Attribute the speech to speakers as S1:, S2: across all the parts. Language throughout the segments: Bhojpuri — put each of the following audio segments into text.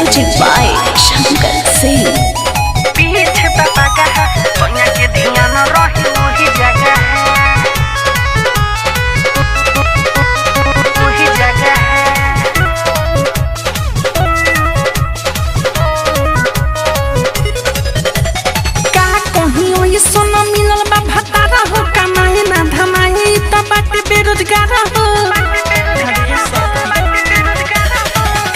S1: Music by Shankar Singh.
S2: पीछे पापा का है सोनिया के ध्यान रही वही जगह है वही जगह है
S3: का कहीं ओई सोना मिलल बा भतारा हो कमाई ना धमाई त बाटे बेरोजगार हो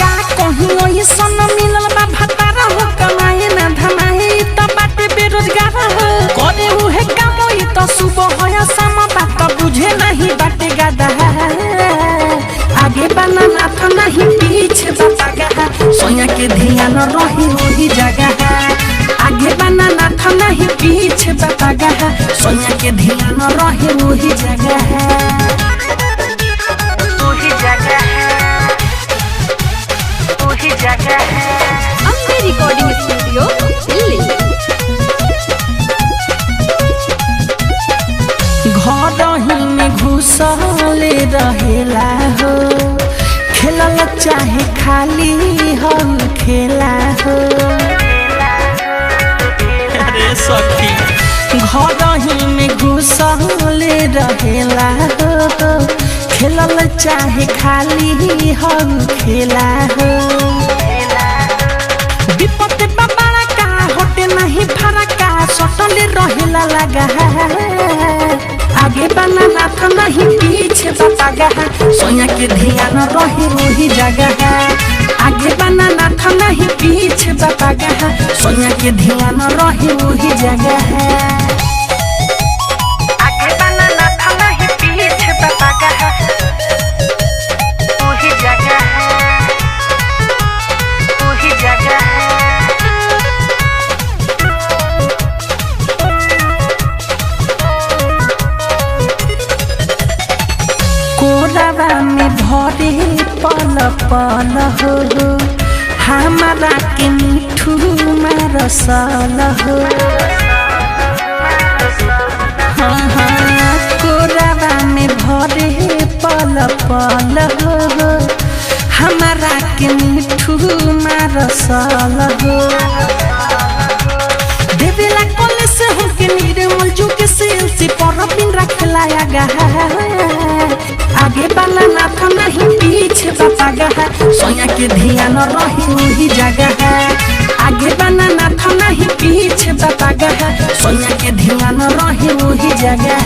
S3: का कहीं ओई सोना मिलल बा भतारा हो कमाई ना धमाई त बाटे बेरोजगार हो करे उहे काम ई त सुबह होया शाम बात बुझे नहीं बाटे गादा आगे बना नाथ नहीं पीछे बता सोया के ध्यान रही वही जगह आगे बना नाथ नहीं पीछे बता सोया के ध्यान रही वही जगह
S2: वही जगह है वही जगह है
S1: Ambe Recording Studio, Delhi.
S3: घर ही में घुसले रहेला हो खेलल चाहे खाली हो खेला हो अरे सखी घर ही में घुसले रहेला हो खेलल चाहे खाली हो खेला हो विपत बाबा का होटे नहीं फरका सटले रहेला लगा आगे बना नाथ नहीं पीछे बता सोया के ध्यान रही वही जगह आगे बना नाथ नहीं पीछे बता सोया के ध्यान रही वही जगह
S2: आगे बना नाथ नहीं पीछे पापा का है वही जगह है वही जगह है
S3: कोरावा में भरे पल पल हो हमारा के मिठू रसल हो हाँ हाँ कोरावा में भरे पल पल हो हमारा के मिठू रसल हो देवेला कोले से होके निर्मल जुग से पर बिन रखला गा आगे बना नाथ नहीं पीछे बता सोया के ध्यान रही वही जगह आगे बना नाथ नहीं पीछे बता सोया के ध्यान रही वही जगह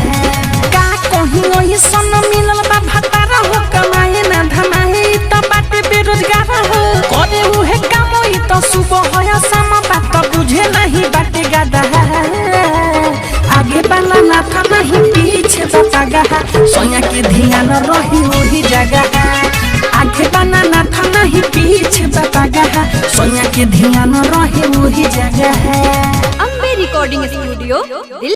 S3: का कहीं ओई सन मिलल बा भतारा हो कमाई ना धमाई त बाटे बेरोजगार हो करे उहे काम ई त सुबह होया शाम बात बुझे नहीं बाटे गादा आगे बना नाथ नहीं पीछे बता सोया के ध्यान रही वही जगह आगे बना नाथ नहीं पीछे बता सोया के ध्यान रही वही जगह
S1: Ambe Recording Studio, Delhi.